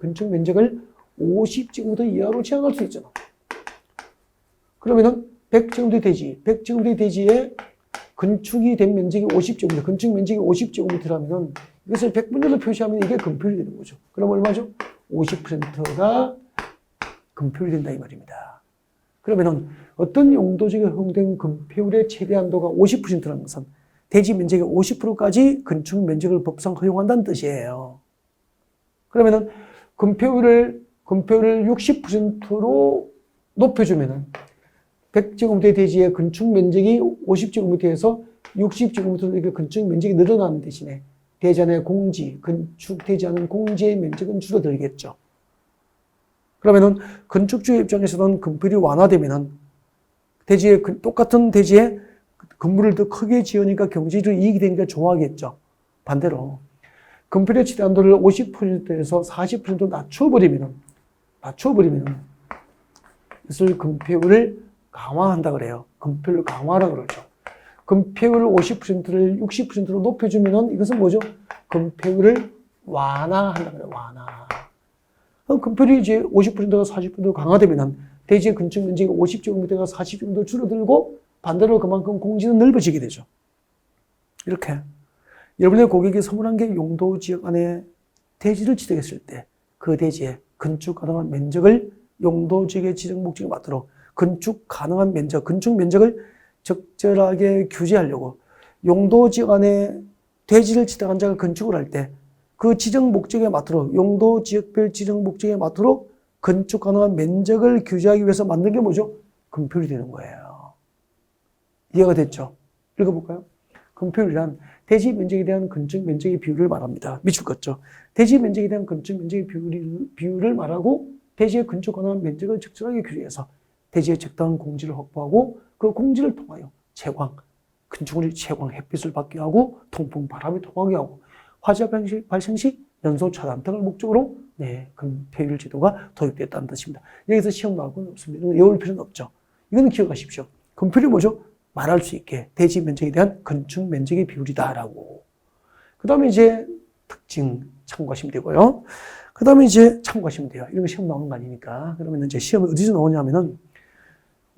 50제곱미터 이하로 제한할 수 있잖아. 그러면은 100제곱미터 대지에 건축이 된 면적이 50제곱미터, 건축 면적이 50제곱미터라면은 이것을 100분율로 표시하면 이게 금표율이 되는 거죠. 그럼 얼마죠? 50%가 금표율이 된다 이 말입니다. 그러면은 어떤 용도지역에 허용된 금표율의 최대 한도가 50%라는 것은 대지 면적의 50%까지 건축 면적을 법상 허용한다는 뜻이에요. 그러면은 금표율을 60%로 높여주면은 100제곱미터 대지의 건축 면적이 50제곱미터에서 60제곱미터로 이렇게 건축 면적이 늘어나는 대신에 대지 안의 공지, 건축되지 않은 공지의 면적은 줄어들겠죠. 그러면은 건축주의 입장에서는 금표율이 완화되면은 똑같은 대지에 건물을 더 크게 지으니까 경제적으로 이익이 되니까 좋아하겠죠. 반대로 금표율의 최대 한도를 50%에서 40%로 낮춰버리면은 이것을 금표율을 강화한다 그래요. 금표율을 강화하라 그러죠. 금표율 50%를 60%로 높여주면은 이것은 뭐죠? 금표율을 완화한다 그래요. 완화. 금표율이 이제 50%가 40% 강화되면은 대지의 건축 면적이 50제곱미터가 40제곱미터 줄어들고 반대로 그만큼 공지는 넓어지게 되죠. 이렇게 여러분의 고객이 선물한 게 용도지역 안에 대지를 취득했을 때 그 대지에 건축 가능한 면적을 용도지역의 지정 목적에 맞도록 건축 가능한 면적, 건축 면적을 적절하게 규제하려고 용도지역 안에 대지를 취득한 자가 건축을 할 때 그 지정 목적에 맞도록 용도지역별 지정 목적에 맞도록 건축 가능한 면적을 규제하기 위해서 만든 게 뭐죠? 금표율이 되는 거예요. 이해가 됐죠? 읽어볼까요? 금표율이란 대지 면적에 대한 건축 면적의 비율을 말합니다. 밑줄 긋죠? 대지 면적에 대한 건축 면적의 비율을 말하고 대지의 건축 가능한 면적을 적절하게 규제해서 대지의 적당한 공지를 확보하고 그 공지를 통하여 채광, 건축물이 채광, 햇빛을 받게 하고 통풍, 바람이 통하게 하고 화재 발생 시 연소 차단 등을 목적으로 금표율 제도가 도입됐다는 뜻입니다. 여기서 시험 나올 건 없습니다. 외울 필요는 없죠. 이건 기억하십시오. 금표율이 뭐죠? 말할 수 있게 대지 면적에 대한 건축 면적의 비율이다라고. 그 다음에 이제 특징 참고하시면 되고요. 그 다음에 이제 참고하시면 돼요. 이런 거 시험 나오는 거 아니니까. 그러면 이제 시험이 어디서 나오냐면은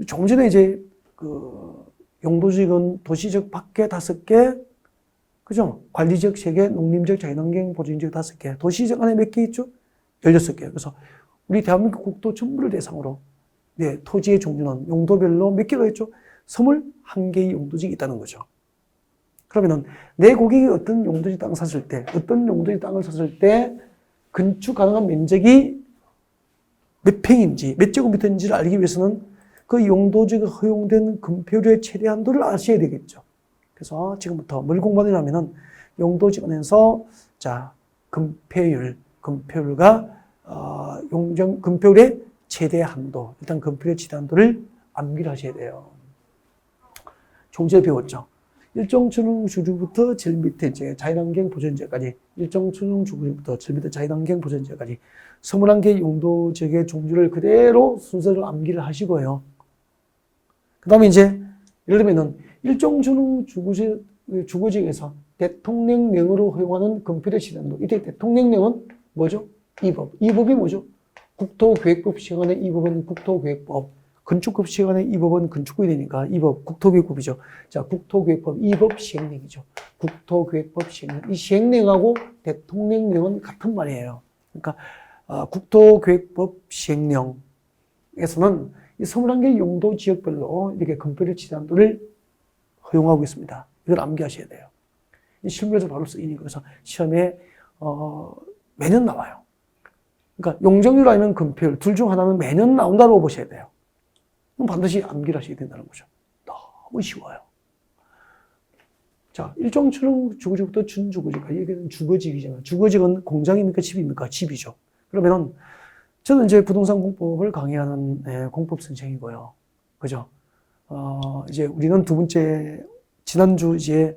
조금 전에 이제 그 용도지역은 도시적 밖에 5개, 그죠? 관리지역 3개, 농림지역, 자연환경 보존지역 5개, 도시지역 안에 몇 개 있죠? 16개. 그래서 우리 대한민국 국토 전부를 대상으로 네, 토지의 종류는 용도별로 몇 개가 있죠? 21개의 용도지가 있다는 거죠. 그러면은 내 고객이 어떤 용도지 땅을 샀을 때, 어떤 용도지 땅을 샀을 때 건축 가능한 면적이 몇 평인지, 몇 제곱미터인지를 알기 위해서는 그 용도지가 허용된 건폐율의 최대 한도를 아셔야 되겠죠. 그래서 지금부터 뭘 공부하냐면은 용도지 안에서 자, 건폐율과 건폐율의 최대 한도, 일단 건폐율의 최대 한도를 암기를 하셔야 돼요. 조금 전에 배웠죠. 일정 천ung 주류부터 제일 밑에 이제 자연환경 보전지역까지, 일정 천ung 주류부터 제일 밑에 자연환경 보전지역까지 21개 용도 지역의 종류를 그대로 순서를 암기를 하시고요. 그 다음에 이제 예를 들면은 일정 천ung 주거지역에서 대통령령으로 허용하는 건폐율의 최대한도, 이때 대통령령은 뭐죠? 이 법이 뭐죠? 국토계획법 시행안에 이 법은 국토계획법, 건축법 시행안에 이 법은 건축법이 되니까 이 법, 국토계획법이죠. 자, 국토계획법 이 법 시행령이죠. 국토계획법 시행령. 이 시행령하고 대통령령은 같은 말이에요. 그러니까 국토계획법 시행령에서는 이 21개 용도 지역별로 이렇게 건폐율 최대한도를 허용하고 있습니다. 이걸 암기하셔야 돼요. 이 실무에서 바로 쓰이니까. 그래서 시험에 매년 나와요. 그러니까 용적률 아니면 건폐율 둘 중 하나는 매년 나온다고 보셔야 돼요. 그럼 반드시 암기를 하셔야 된다는 거죠. 너무 쉬워요. 자, 일정 천ung 주거지부터 준주거지까지. 여기는 주거지이잖아요. 주거지는 공장입니까? 집입니까? 집이죠. 그러면은 저는 이제 부동산 공법을 강의하는 공법 선생이고요. 그죠? 이제 우리는 두 번째, 지난주 이제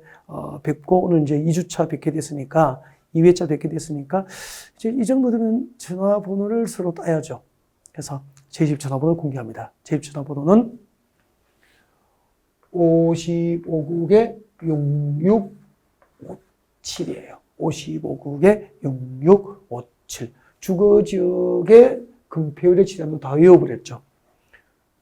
뵙고 오늘 이제 2주차 뵙게 됐으니까, 2회차 뵙게 됐으니까, 이제 이 정도 되면 전화번호를 서로 따야죠. 그래서 제 집 전화번호를 공개합니다. 제 집 전화번호는 55국에 6657이에요. 55국에 6657. 주거지역의 건폐율의 최대한도 다 외워버렸죠.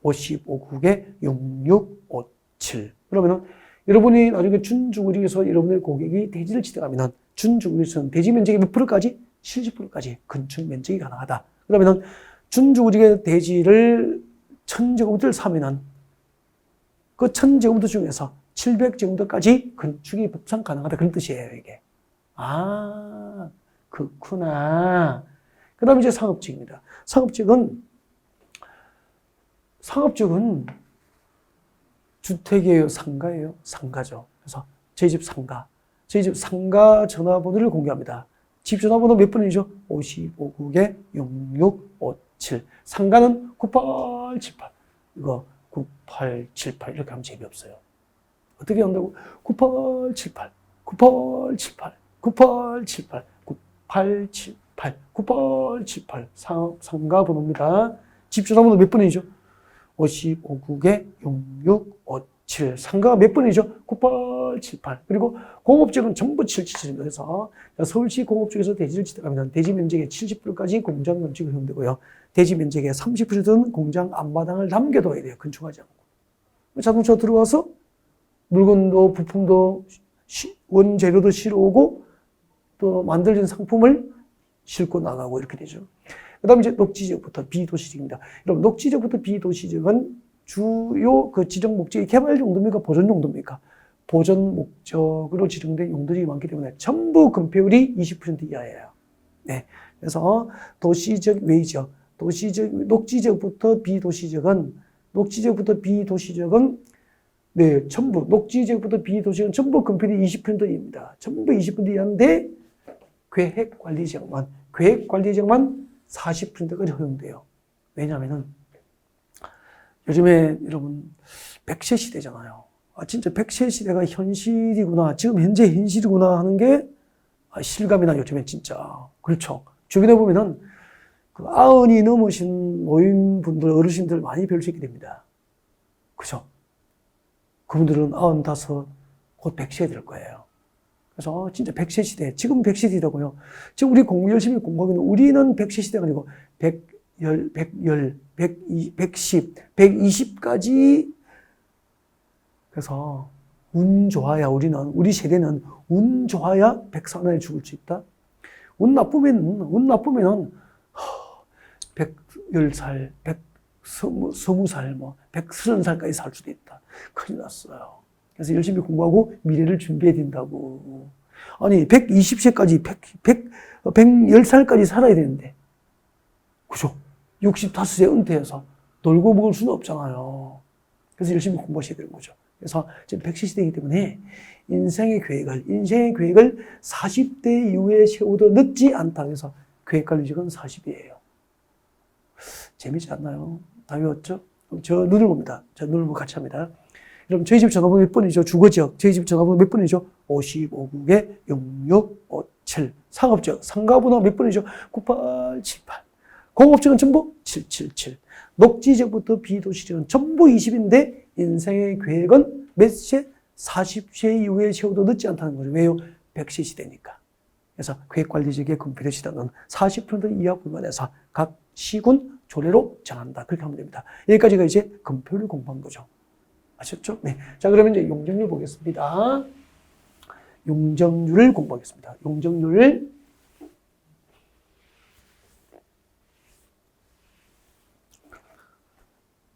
55국에 6657. 그러면은 여러분이 나중에 준주거지에서 여러분의 고객이 대지를 취득하면은 준주거지에서는 대지 면적의 몇 프로까지? 70%까지 건축 면적이 가능하다. 그러면은 준주거지의 대지를 1000제곱미터를 사면은 그 1000제곱미터 중에서 700제곱미터까지 건축이 법상 가능하다. 그런 뜻이에요, 이게. 아, 그렇구나. 그 다음에 이제 상업지역입니다. 상업지역은 주택이에요, 상가예요? 상가죠. 그래서 저희 집 상가. 저희 집 상가 전화번호를 공개합니다. 집 전화번호 몇 번이죠? 55국에 6657. 상가는 9878. 이거 9878 이렇게 하면 재미없어요. 어떻게 한다고? 9878, 9878, 9878, 9878, 9878. 상가 번호입니다. 집 전화번호 몇 번이죠? 55국에 6657. 상가가 몇 번이죠? 9878. 그리고 공업지역은 전부 777입니다. 그래서 서울시 공업지역에서 대지를 취득하면 대지 면적의 70%까지 공장 건축이 허용되고요. 대지 면적의 30%는 공장 앞마당을 남겨둬야 돼요. 건축하지 않고. 자동차 들어와서 물건도 부품도 원재료도 실어오고 또 만들어진 상품을 싣고 나가고 이렇게 되죠. 그 다음에 이제 녹지지역부터 비도시지역입니다. 여러분, 녹지지역부터 비도시지역은 주요 그 지정 목적이 개발 용도입니까? 보전 용도입니까? 보전 목적으로 지정된 용도들이 많기 때문에 전부 건폐율이 20% 이하예요. 네. 그래서 도시적 외지역, 녹지지역부터 비도시지역은 네, 전부, 녹지지역부터 비도시지역은 전부 건폐율이 20%입니다. 전부 20% 이하인데 계획관리지역만 40%까지 허용돼요. 왜냐면은 요즘에 여러분 100세 시대잖아요. 진짜 100세 시대가 현실이구나. 지금 현재 현실이구나 하는 게 실감이 나요. 요즘에 진짜. 그렇죠. 주변에 보면은 그 90이 넘으신 노인분들, 어르신들 많이 뵐 수 있게 됩니다. 그죠? 그분들은 95, 곧 100세 될 거예요. 그래서 진짜 100세 시대, 지금 100세 시대라고요. 지금 우리 공부 열심히 공부하고 있는 우리는 100세 시대가 아니고 110, 120까지. 그래서 운 좋아야 우리 세대는 운 좋아야 100살 안에 죽을 수 있다. 운 나쁘면 110살, 20살, 130살까지 살 수도 있다. 큰일 났어요. 그래서 열심히 공부하고 미래를 준비해야 된다고. 아니, 120세까지, 110살까지 살아야 되는데. 그죠? 65세 은퇴해서 놀고 먹을 수는 없잖아요. 그래서 열심히 공부하셔야 되는 거죠. 그래서 지금 100세시대이기 때문에 인생의 계획을 40대 이후에 세워도 늦지 않다. 그래서 계획관리직은 40이에요. 재밌지 않나요? 다 외웠죠? 저 눈을 봅니다. 저 눈을 보고 같이 합니다. 그럼 저희 집 전화번호 몇 번이죠? 주거지역. 저희 집 전화번호 몇 번이죠? 55국에 6657. 상업지역. 상가번호 몇 번이죠? 9878. 공업지역은 전부 777. 녹지지역부터 비도시지역은 전부 20인데 인생의 계획은 몇 세? 40세 이후에 세워도 늦지 않다는 거죠. 왜요? 100세 시대니까. 그래서 계획관리직의 금필요 시간은 40% 이하 불만해서 각 시군 조례로 정한다. 그렇게 하면 됩니다. 여기까지가 이제 금표를 공부한 거죠. 아셨죠? 네. 자, 그러면 이제 용적률 보겠습니다. 용적률을 공부하겠습니다. 용적률.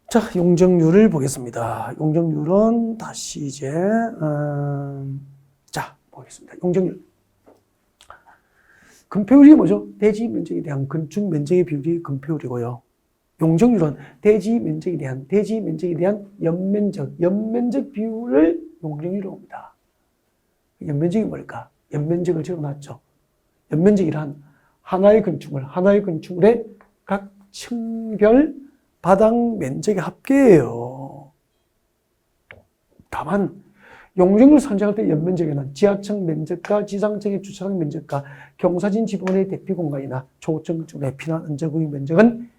자, 용적률을 보겠습니다. 용적률은 다시 이제, 자, 보겠습니다. 용적률. 금표율이 뭐죠? 대지 면적에 대한 건축 면적의 비율이 금표율이고요. 용적률은 대지 면적에 대한 연면적 비율을 용적률로 봅니다. 연면적이 뭘까? 연면적을 적어놨죠. 연면적이란 하나의 건축물의 각 층별 바닥 면적의 합계예요. 다만 용적률 산정할 때 연면적에는 지하층 면적과 지상층의 주차장 면적과 경사진 지붕의 대피 공간이나 초층 건축물의 피난 언저구역 면적은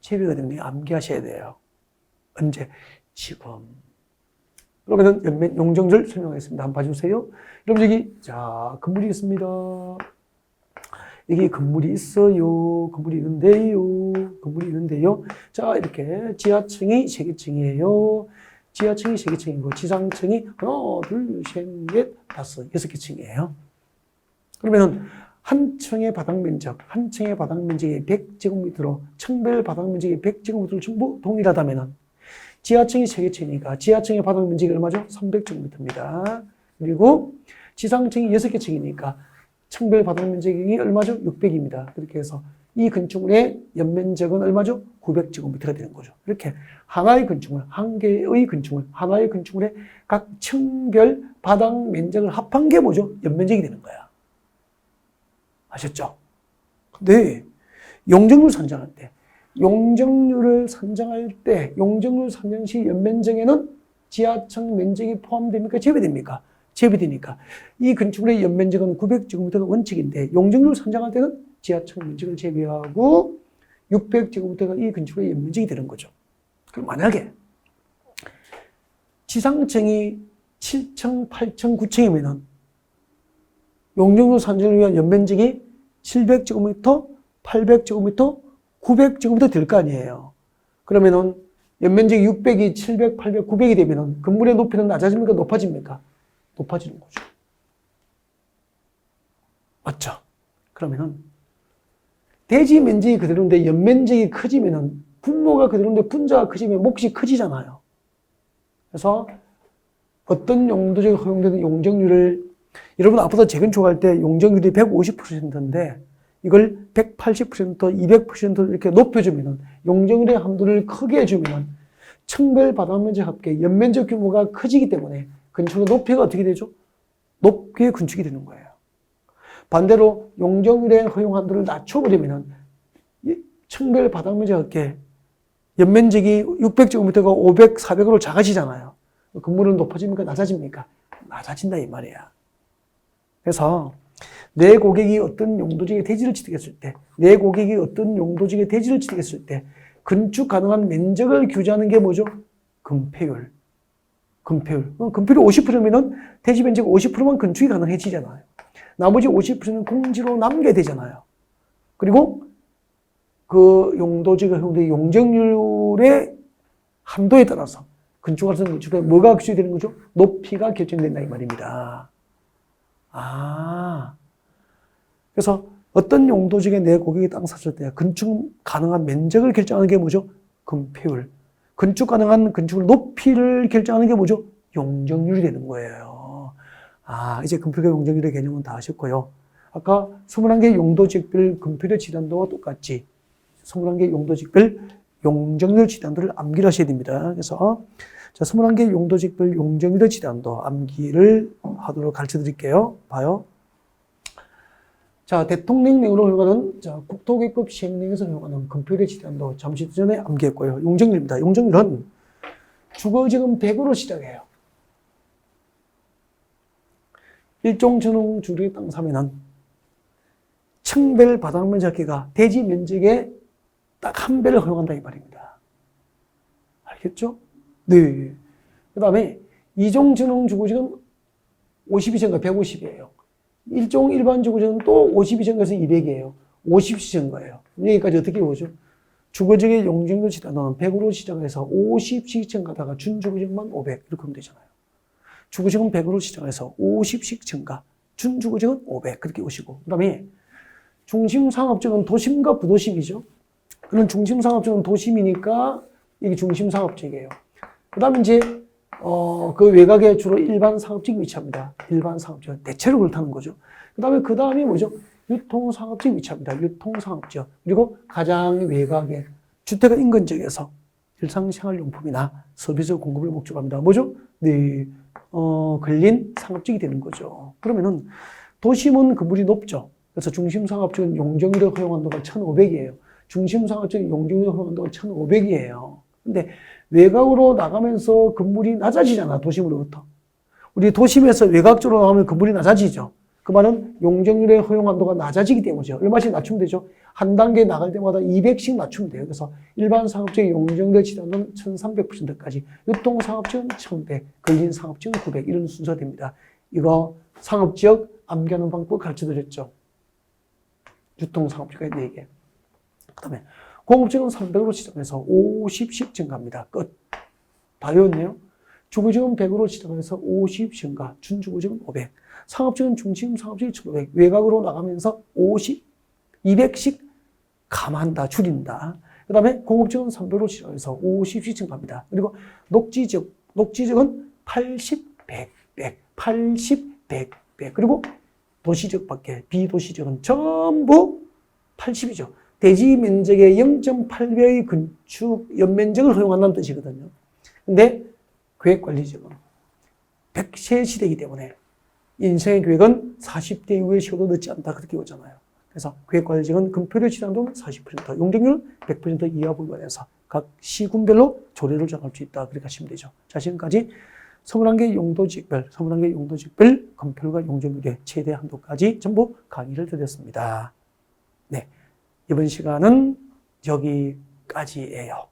제외가 되는 거 암기하셔야 돼요. 언제? 지금. 그러면은 용적률 설명하겠습니다. 한번 봐주세요. 여러분 여기 자 건물이 있습니다. 여기 건물이 있어요. 건물이 있는데요. 자 이렇게 지하층이 3개층이에요. 지하층이 3개층이고 지상층이 하나, 둘, 셋, 넷, 다섯, 6개 층이에요. 그러면은 한 층의 바닥 면적이 100제곱미터로 층별 바닥 면적이 100제곱미터로 전부 동일하다면은 지하층이 3개층이니까 지하층의 바닥 면적이 얼마죠? 300제곱미터입니다. 그리고 지상층이 6개 층이니까 층별 바닥 면적이 얼마죠? 600입니다. 그렇게 해서 이 건축물의 연면적은 얼마죠? 900제곱미터가 되는 거죠. 이렇게 하나의 건축물, 한 개의 건축물, 하나의 건축물의 각 층별 바닥 면적을 합한 게 뭐죠? 연면적이 되는 거야. 아셨죠? 네. 용적률 산정할 때, 용적률 산정 시 연면적에는 지하층 면적이 포함됩니까? 제외됩니까? 제외되니까. 이 건축물의 연면적은 900제곱미터가 원칙인데, 용적률 산정할 때는 지하층 면적을 제외하고 600제곱미터가 이 건축물의 연면적이 되는 거죠. 그럼 만약에 지상층이 7층, 8층, 9층이면은 용적률 산정을 위한 연면적이 700제곱미터, 800제곱미터, 900제곱미터 될 거 아니에요. 그러면은 연면적이 600이 700, 800, 900이 되면은 건물의 높이는 낮아집니까? 높아집니까? 높아지는 거죠. 맞죠? 그러면은 대지 면적이 그대로인데 연면적이 커지면은 분모가 그대로인데 분자가 커지면 몫이 커지잖아요. 그래서 어떤 용도적으로 허용되는 용적률을 여러분 앞으로 재건축할 때 용적률이 150%인데 이걸 180%, 200% 이렇게 높여주면은 용적률의 한도를 크게 해주면은 층별 바닥면적 합계, 연면적 규모가 커지기 때문에 건축의 높이가 어떻게 되죠? 높게 건축이 되는 거예요. 반대로 용적률의 허용 한도를 낮춰버리면은 층별 바닥면적 합계, 연면적이 600제곱미터가 500, 400으로 작아지잖아요. 건물은 높아집니까? 낮아집니까? 낮아진다 이 말이야. 그래서 내 고객이 어떤 용도적인 대지를 취득했을 때 건축 가능한 면적을 규제하는 게 뭐죠? 건폐율. 건폐율 50%면은 대지 면적 50%만 건축이 가능해지잖아요. 나머지 50%는 공지로 남겨야 되잖아요. 그리고 그 용도지가 형성된 용적률의 한도에 따라서 건축하는 건축에 뭐가 결정되는 거죠? 높이가 결정된다 이 말입니다. 그래서 어떤 용도지에 내 고객이 땅 샀을 때 건축 가능한 면적을 결정하는 게 뭐죠? 건폐율. 건축 가능한 건축물 높이를 결정하는 게 뭐죠? 용적률이 되는 거예요. 이제 건폐율과 용적률의 개념은 다 아셨고요. 아까 21개 용도지역별 건폐율 지단도와 똑같이 21개 용도지역별 용적률 지단도를 암기를 하셔야 됩니다. 그래서 자, 21개 용도지역별 용적률 지단도 암기를 하도록 가르쳐 드릴게요. 봐요. 자, 대통령령으로 활용하는 국토계획법 시행령에서 활용하는 건폐율의 지단도 잠시 전에 암기했고요. 용적률입니다. 용적률은 주거지금 100으로 시작해요. 일종 전용 주택 땅 사면은 층별 바닥면 잡기가 대지 면적의 딱 한 배를 허용한다 이 말입니다. 알겠죠? 네. 그 다음에 이종 전용 주거지금 52층가 150이에요. 일종 일반 주거지금 또 52층가에서 200이에요. 50시층 거예요. 여기까지 어떻게 보죠? 주거지역의 용적률 지단은 100으로 시작해서 50시층 가다가 준주거지역만 500 이렇게 하면 되잖아요. 주거지역은 100으로 시작해서 50시층가, 준주거지역은 500 그렇게 오시고 그 다음에 중심상업지역은 도심과 부도심이죠. 그런 중심상업지역은 도심이니까 이게 중심상업지역이에요. 그 다음에 이제 그 외곽에 주로 일반 상업지역이 위치합니다. 일반 상업지역 대체로 그렇다는 거죠. 그 다음에 뭐죠? 유통상업지역 위치합니다. 유통상업지역. 그리고 가장 외곽에 주택가 인근 지역에서 일상생활용품이나 서비스 공급을 목적으로 합니다. 뭐죠? 네, 걸린 상업지역이 되는 거죠. 그러면은 도심은 건물이 높죠. 그래서 중심상업지역은 용적률을 허용한도가 1,500이에요. 중심상업지역 용적률을 허용한도가 1,500이에요. 근데 외곽으로 나가면서 건물이 낮아지잖아, 도심으로부터. 우리 도심에서 외곽 쪽으로 나가면 건물이 낮아지죠. 그 말은 용적률의 허용한도가 낮아지기 때문이죠. 얼마씩 낮추면 되죠? 한 단계 나갈 때마다 200씩 낮추면 돼요. 그래서 일반 상업지역 용적률 지단은 1300%까지, 유통상업지역은 1100, 근린상업지역은 900 이런 순서가 됩니다. 이거 상업지역 암기하는 방법 가르쳐드렸죠. 유통상업지역에 4개. 그 다음에 공업지역은 300으로 시작해서 50씩 증가합니다. 끝. 다 외웠네요. 주거지역은 100으로 시작해서 50 증가, 준주거지역은 500. 상업지역은 중심 상업지역이 1500. 외곽으로 나가면서 50, 200씩 감한다, 줄인다. 그 다음에 공업지역은 300으로 시작해서 50씩 증가합니다. 그리고 녹지지역은 80, 100, 100, 80, 100, 100. 그리고 도시지역밖에, 비도시지역은 전부 80이죠. 대지 면적의 0.8배의 건축 연면적을 허용한다는 뜻이거든요. 근데 계획관리지역은 100세 시대이기 때문에 인생의 계획은 40대 이후에 쉬어도 늦지 않다 그렇게 오잖아요. 그래서 계획관리지역은 건폐율 지단도 40%, 용적률 100% 이하 불과해서 각 시군별로 조례를 정할 수 있다 그렇게 하시면 되죠. 자, 지금까지 21개 용도지역별 건폐율과 용적률의 최대 한도까지 전부 강의를 드렸습니다. 네. 이번 시간은 여기까지예요.